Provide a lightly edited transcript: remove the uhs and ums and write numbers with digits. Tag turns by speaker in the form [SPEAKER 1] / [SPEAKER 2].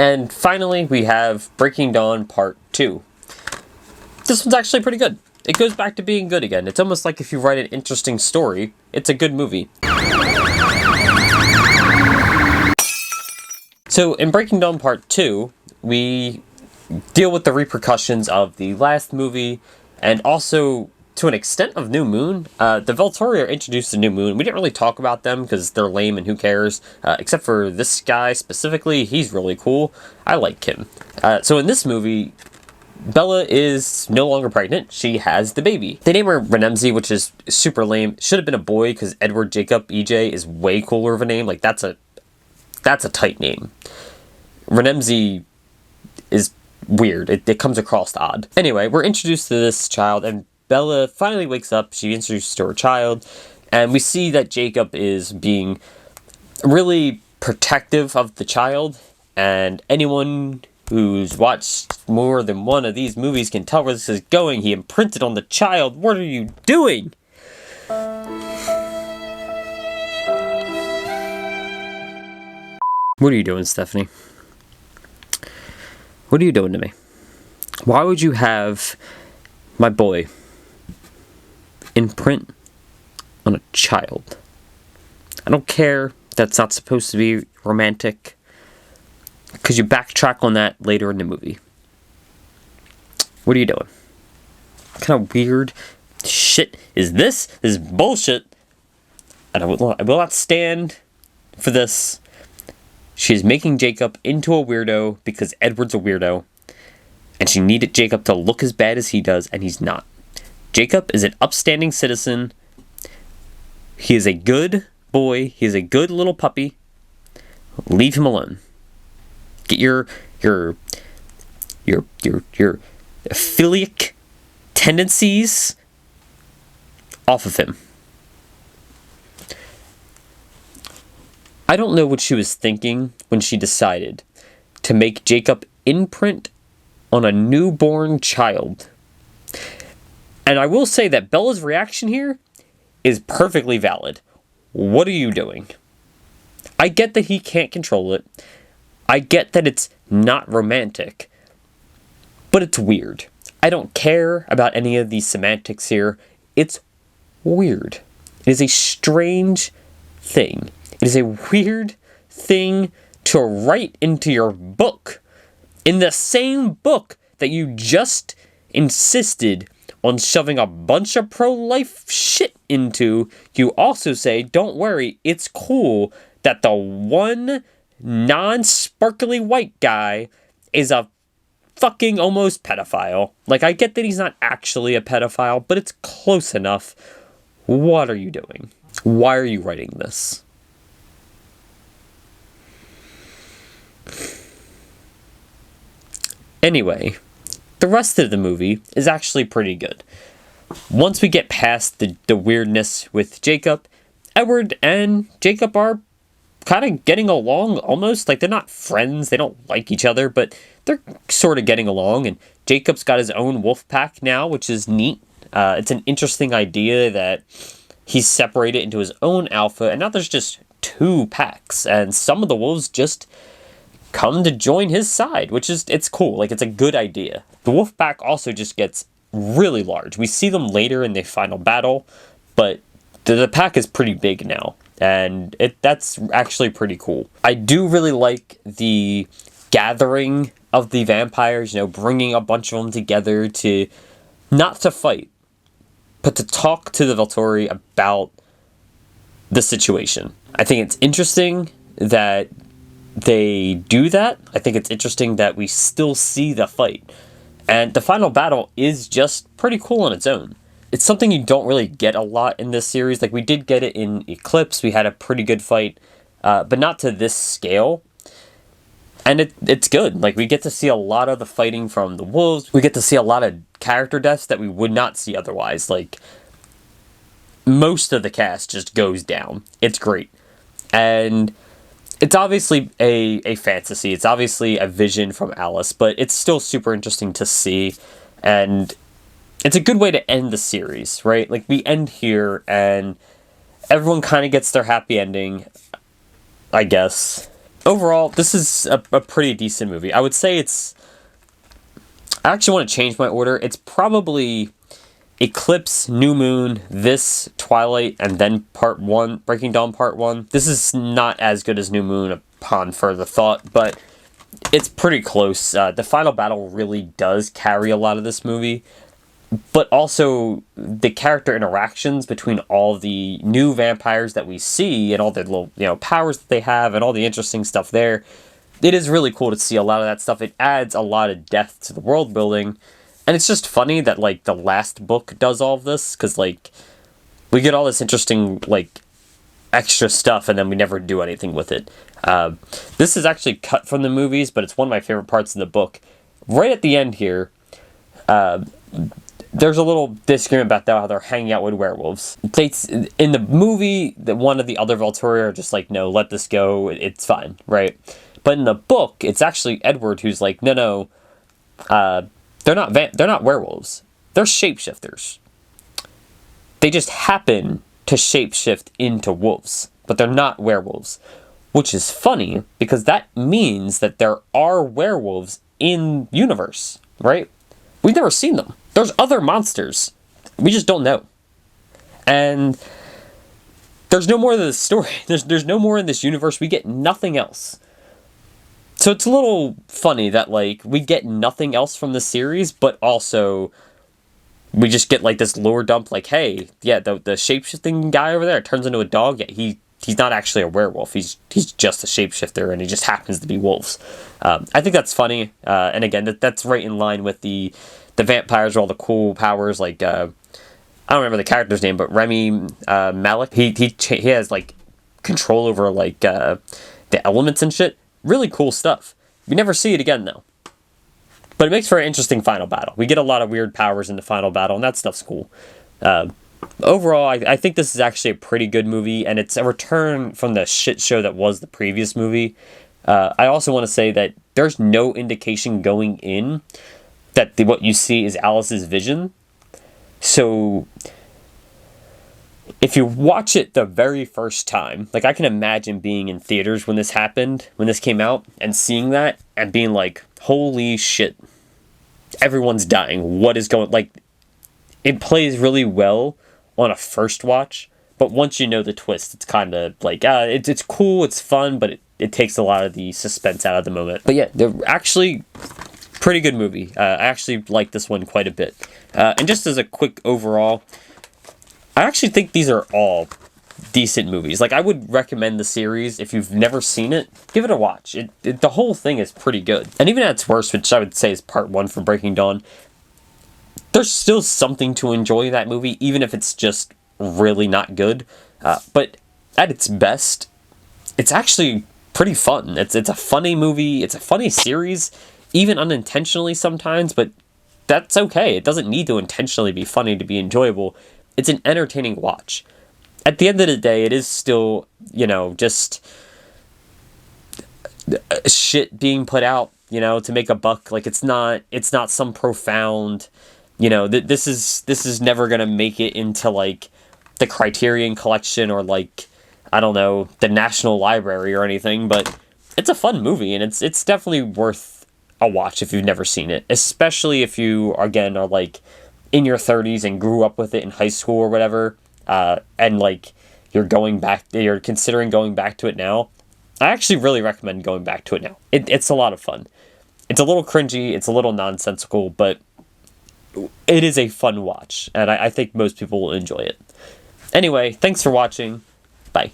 [SPEAKER 1] And finally, we have Breaking Dawn Part 2. This one's actually pretty good. It goes back to being good again. It's almost like if you write an interesting story, it's a good movie. So in Breaking Dawn Part 2, we deal with the repercussions of the last movie, and also, to an extent, of New Moon. The Volturi are introduced to New Moon. We didn't really talk about them because they're lame and who cares, except for this guy specifically. He's really cool. I like him. So in this movie, Bella is no longer pregnant. She has the baby. They name her Renemzi, which is super lame. Should have been a boy because Edward Jacob EJ is way cooler of a name. Like, that's a tight name. Renemzi is weird. It comes across odd. Anyway, we're introduced to this child, and Bella finally wakes up. She's introduced to her child, and we see that Jacob is being really protective of the child, and anyone who's watched more than one of these movies can tell where this is going. He imprinted on the child. What are you doing? What are you doing, Stephanie? What are you doing to me? Why would you have my boy imprint on a child? I don't care. That's not supposed to be romantic. Because you backtrack on that later in the movie. What are you doing? What kind of weird shit is this? This is bullshit. And I will not stand for this. She's making Jacob into a weirdo because Edward's a weirdo. And she needed Jacob to look as bad as he does, and he's not. Jacob is an upstanding citizen. He is a good boy. He is a good little puppy. Leave him alone. Get your affiliate tendencies off of him. I don't know what she was thinking when she decided to make Jacob imprint on a newborn child. And I will say that Bella's reaction here is perfectly valid. What are you doing? I get that he can't control it. I get that it's not romantic. But it's weird. I don't care about any of these semantics here. It's weird. It is a strange thing. It is a weird thing to write into your book. In the same book that you just insisted on shoving a bunch of pro-life shit into, you also say, don't worry, it's cool that the one non-sparkly white guy is a fucking almost pedophile. Like, I get that he's not actually a pedophile, but it's close enough. What are you doing? Why are you writing this? Anyway, the rest of the movie is actually pretty good. Once we get past the weirdness with Jacob, Edward and Jacob are kind of getting along almost. Like, they're not friends, they don't like each other, but they're sort of getting along, and Jacob's got his own wolf pack now, which is neat. It's an interesting idea that he's separated into his own alpha, and now there's just 2 packs, and some of the wolves just come to join his side, which is, it's cool. Like, it's a good idea. The wolf pack also just gets really large. We see them later in the final battle, but the pack is pretty big now, and that's actually pretty cool. I do really like the gathering of the vampires, bringing a bunch of them together to, not to fight, but to talk to the Volturi about the situation. I think it's interesting that they do that. I think it's interesting that we still see the fight. And the final battle is just pretty cool on its own. It's something you don't really get a lot in this series. Like, we did get it in Eclipse. We had a pretty good fight, but not to this scale. And it's good. Like, we get to see a lot of the fighting from the wolves. We get to see a lot of character deaths that we would not see otherwise. Like, most of the cast just goes down. It's great. And it's obviously a fantasy. It's obviously a vision from Alice, but it's still super interesting to see. And it's a good way to end the series, right? Like, we end here, and everyone kind of gets their happy ending, I guess. Overall, this is a pretty decent movie. I would say it's... I actually want to change my order. It's probably Eclipse, New Moon, this, Twilight, and then Part 1, Breaking Dawn Part 1. This is not as good as New Moon upon further thought, but it's pretty close. The final battle really does carry a lot of this movie, but also the character interactions between all the new vampires that we see and all the little, powers that they have and all the interesting stuff there. It is really cool to see a lot of that stuff. It adds a lot of depth to the world building. And it's just funny that, like, the last book does all of this, because, like, we get all this interesting, like, extra stuff, and then we never do anything with it. This is actually cut from the movies, but it's one of my favorite parts of the book. Right at the end here, there's a little disagreement about how they're hanging out with werewolves. In the movie, one of the other Volturi are just like, no, let this go, it's fine, right? But in the book, it's actually Edward who's like, no, they're not werewolves. They're shapeshifters. They just happen to shapeshift into wolves, but they're not werewolves. Which is funny, because that means that there are werewolves in universe, right? We've never seen them. There's other monsters. We just don't know. And there's no more to the story. There's no more in this universe. We get nothing else. So it's a little funny that, like, we get nothing else from the series, but also we just get, like, this lore dump, like, hey, yeah, the shapeshifting guy over there turns into a dog. Yeah, he's not actually a werewolf. He's just a shapeshifter, and he just happens to be wolves. I think that's funny, and again, that's right in line with the vampires with all the cool powers, like, I don't remember the character's name, but Remy Malek, he has, like, control over, like, the elements and shit. Really cool stuff. We never see it again, though. But it makes for an interesting final battle. We get a lot of weird powers in the final battle, and that stuff's cool. Overall, I think this is actually a pretty good movie, and it's a return from the shit show that was the previous movie. I also want to say that there's no indication going in that what you see is Alice's vision. So if you watch it the very first time, like, I can imagine being in theaters when this happened, when this came out, and seeing that, and being like, holy shit, everyone's dying, what is going, like, it plays really well on a first watch, but once you know the twist, it's kind of like, it's cool, it's fun, but it takes a lot of the suspense out of the moment. But yeah, they're actually pretty good movie. I actually like this one quite a bit. And just as a quick overall, I actually think these are all decent movies. Like, I would recommend the series. If you've never seen it, give it a watch. The whole thing is pretty good. And even at its worst, which I would say is part 1 for Breaking Dawn, there's still something to enjoy that movie, even if it's just really not good. But at its best, it's actually pretty fun. It's a funny movie. It's a funny series, even unintentionally sometimes, but that's okay. It doesn't need to intentionally be funny to be enjoyable. It's an entertaining watch. At the end of the day, it is still, just shit being put out, to make a buck. Like, it's not some profound, this is never going to make it into, like, the Criterion Collection or, like, I don't know, the National Library or anything, but it's a fun movie, and it's definitely worth a watch if you've never seen it, especially if you, again, are, like, in your 30s and grew up with it in high school or whatever, and, like, you're considering going back to it now. I actually really recommend going back to it now. It's a lot of fun. It's a little cringy, it's a little nonsensical, but it is a fun watch, and I think most people will enjoy it. Anyway, thanks for watching. Bye.